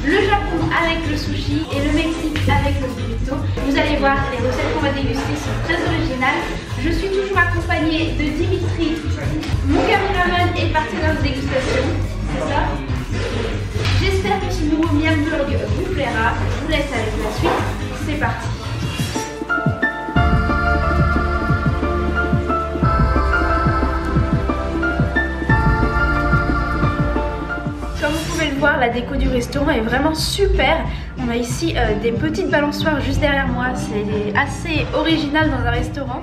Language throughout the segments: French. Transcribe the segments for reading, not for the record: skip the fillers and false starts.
le Japon avec le sushi et le Mexique avec le burrito. Vous allez voir, les recettes qu'on va déguster sont très originales. Je suis toujours accompagnée de Dimitri, mon caméraman et partenaire de dégustation. C'est ça? J'espère que ce nouveau Miam Vlog vous plaira. Je vous laisse avec la suite. C'est parti. Comme vous pouvez le voir, la déco du restaurant est vraiment super. On a ici des petites balançoires juste derrière moi. C'est assez original dans un restaurant.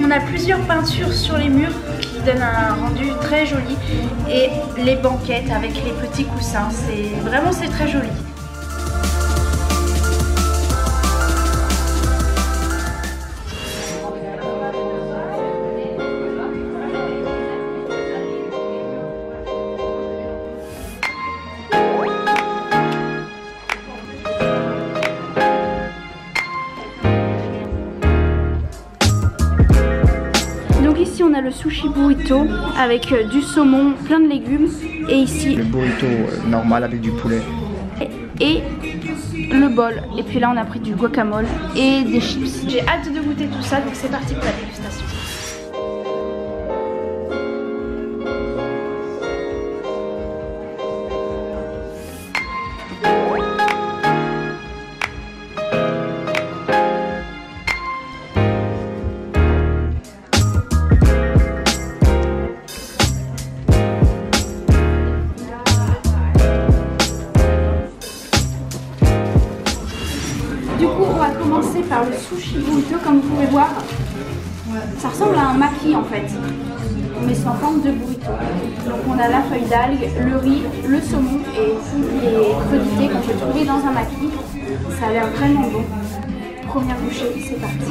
On a plusieurs peintures sur les murs qui donnent un rendu très joli et les banquettes avec les petits coussins, c'est très joli. Ici on a le sushi burrito avec du saumon, plein de légumes, et ici le burrito normal avec du poulet et le bol. Et puis là on a pris du guacamole et des chips. J'ai hâte de goûter tout ça, donc c'est parti pour la dégustation. Par le sushi burrito, comme vous pouvez voir, ça ressemble à un maki en fait, mais c'est en forme de burrito. Donc on a la feuille d'algue, le riz, le saumon et les crudités qu'on peut trouver dans un maki. Ça a l'air vraiment bon. Première bouchée, c'est parti.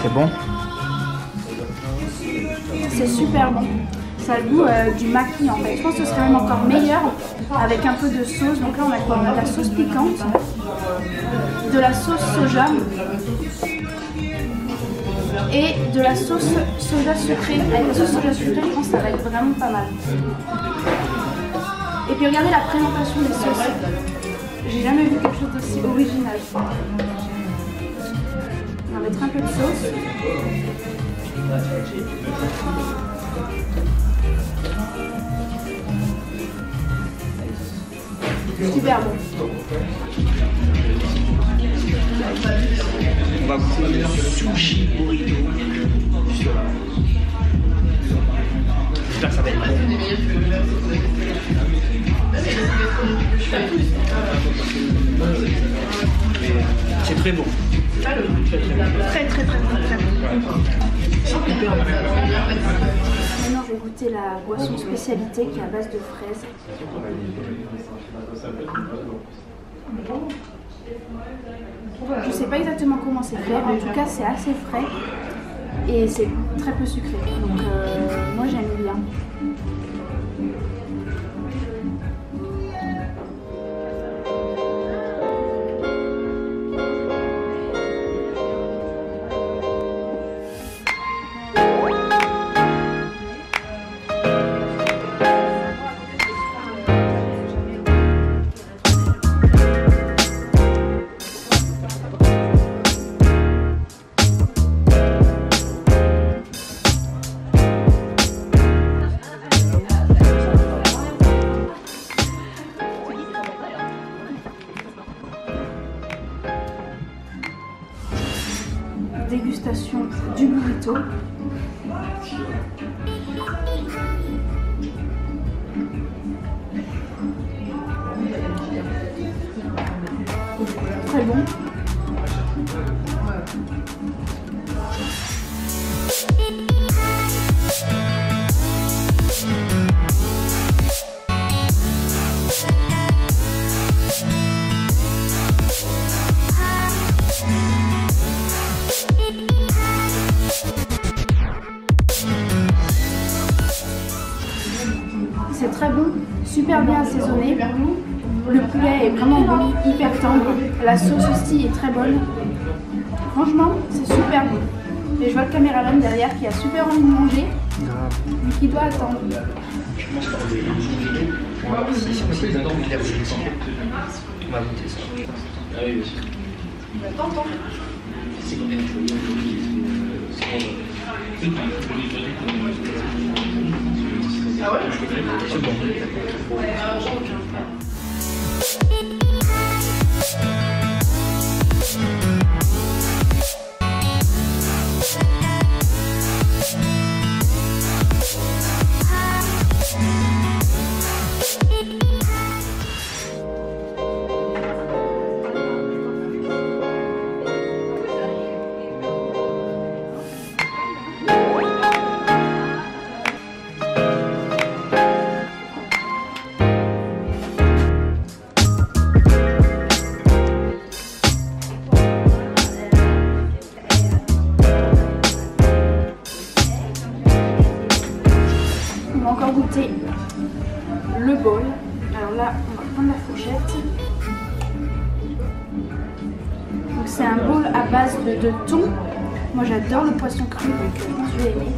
C'est bon? C'est super bon. Ça a le goût du maki en fait. Je pense que ce serait même encore meilleur avec un peu de sauce. Donc là on a quoi? On a de la sauce piquante, de la sauce soja et de la sauce soja sucrée. Avec la sauce soja sucrée, je pense que ça va être vraiment pas mal. Et puis regardez la présentation des sauces. J'ai jamais vu quelque chose d'aussi original. On va mettre un peu de sauce. Super bon. On va goûter le sushi burrito. J'espère que ça va être bon. C'est très bon. Très bon. C'est hyper bon. Maintenant je vais goûter la boisson spécialité qui est à base de fraises. Je sais pas exactement comment c'est fait, en tout cas c'est assez frais et c'est très peu sucré. Donc moi j'aime bien. Dégustation du burrito. Très bon. très bon, super bien assaisonné. Le poulet est vraiment bon, hyper tendre. La sauce aussi est très bonne. Franchement, c'est super bon. Et je vois le caméraman derrière qui a super envie de manger, mais qui doit attendre. Je pense qu'on va si dedans, il a aussi on va goûter ça. Ah oui, bien sûr. C'est combien de fois ah ouais, c'est bon. On va encore goûter le bol. Alors là, on va prendre la fourchette. Donc c'est un bol à base de thon. Moi j'adore le poisson cru, donc je pense que je vais aimer.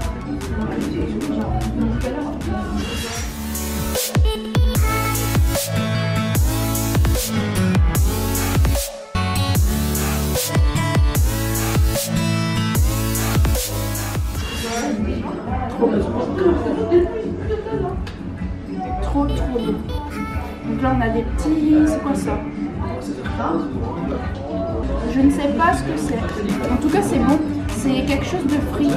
Trop bon. Donc là on a des petits... c'est quoi ça? Je ne sais pas ce que c'est. En tout cas c'est bon. C'est quelque chose de frit.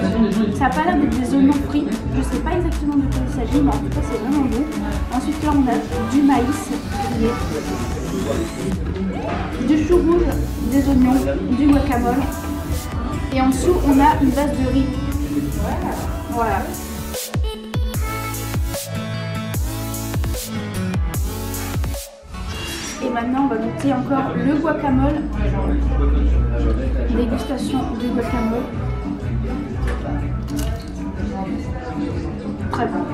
Ça n'a pas l'air d'être des oignons frits. Je ne sais pas exactement de quoi il s'agit, mais en tout cas c'est vraiment bon. Ensuite là on a du maïs, du chou rouge, des oignons, du guacamole. Et en dessous on a une base de riz. Voilà. Et maintenant on va goûter encore le guacamole. Dégustation du guacamole. Très bon.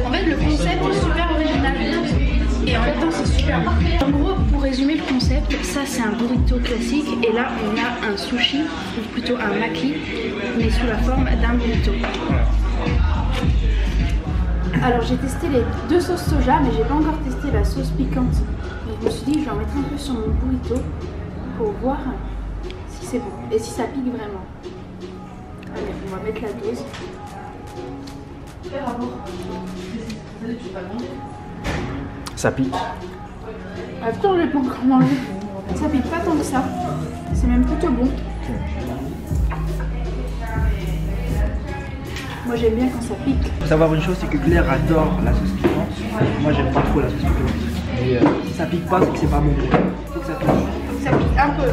En fait le concept est super original et en même temps c'est super bon. En gros pour résumer le concept, ça c'est un burrito classique et là on a un sushi ou plutôt un maki mais sous la forme d'un burrito. Alors j'ai testé les deux sauces soja mais j'ai pas encore testé la sauce piquante. Donc je me suis dit je vais en mettre un peu sur mon burrito pour voir si c'est bon et si ça pique vraiment. Allez, on va mettre la dose. Ça pique. Attends, je l'ai pas encore mangé. Ça pique pas tant que ça. C'est même plutôt bon. Moi j'aime bien quand ça pique. Faut savoir une chose, c'est que Claire adore la sauce piquante. Moi j'aime pas trop la sauce piquante. Et si ça pique pas, c'est que c'est pas bon. Faut que ça pique. Faut que ça pique un peu.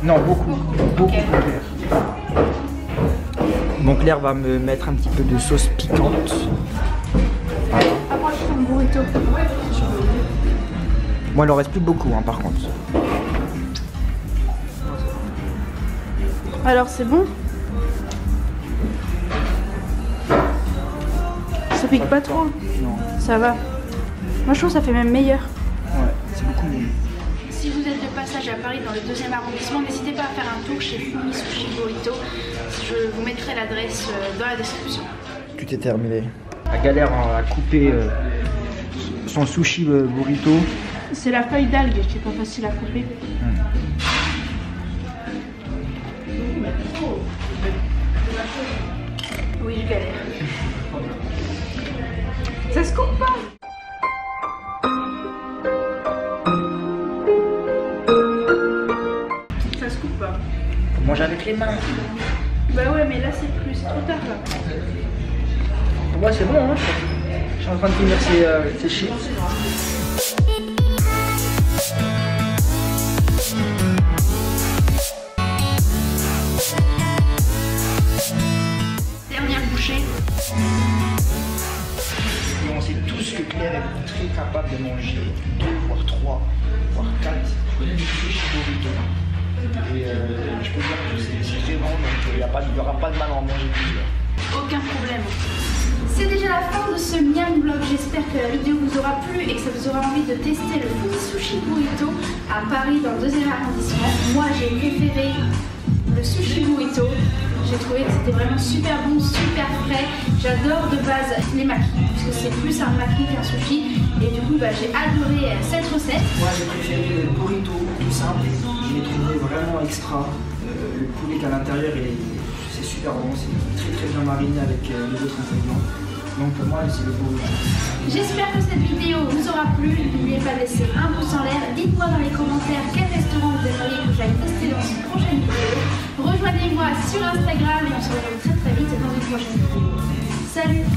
Non, beaucoup. Beaucoup Okay. pour Claire. Bon, Claire va me mettre un petit peu de sauce piquante. Voilà. Approche ton burrito. Moi il en reste plus beaucoup hein, par contre. Alors c'est bon? Ça pique pas trop? Non. Ça va. Moi je trouve que ça fait même meilleur. Ouais, c'est beaucoup mieux. Si vous êtes de passage à Paris dans le 2e arrondissement, n'hésitez pas à faire un tour chez Fumi Sushi Burrito. Je vous mettrai l'adresse dans la description. Tout est terminé. La galère à couper son sushi burrito. C'est la feuille d'algue qui est pas facile à couper. Oui, je galère. Ça se coupe pas. Ça se coupe pas. Faut manger avec les mains. Bah ouais, mais là c'est trop tard là. Pour moi c'est bon hein. Je suis en train de finir ces chips. Dernière bouchée. On s'est tous capable de manger 2, voire 3, voire 4 sushi burrito. Et je peux dire que c'est très bon, donc il n'y aura pas de mal à en manger plusieurs. Aucun problème. C'est déjà la fin de ce miam vlog. J'espère que la vidéo vous aura plu et que ça vous aura envie de tester le Fumi Sushi Burrito à Paris dans le 2e arrondissement. Moi j'ai préféré le Sushi Burrito. J'ai trouvé que c'était vraiment super bon, super frais. J'adore de base les makis, parce que c'est plus un maki qu'un sushi. Et du coup j'ai adoré cette recette. Moi j'ai préféré le burrito tout simple. Je l'ai trouvé vraiment extra. Le poulet qu'à l'intérieur c'est super bon, c'est très bien mariné avec les autres ingrédients. Donc pour moi c'est le burrito. J'espère que cette vidéo vous aura plu. N'oubliez pas de laisser un pouce en l'air. Dites-moi dans les commentaires quel restaurant vous aimeriez que j'aille tester dans une prochaine vidéo. Rejoignez-moi sur Instagram et on se retrouve très vite dans une prochaine vidéo. Salut!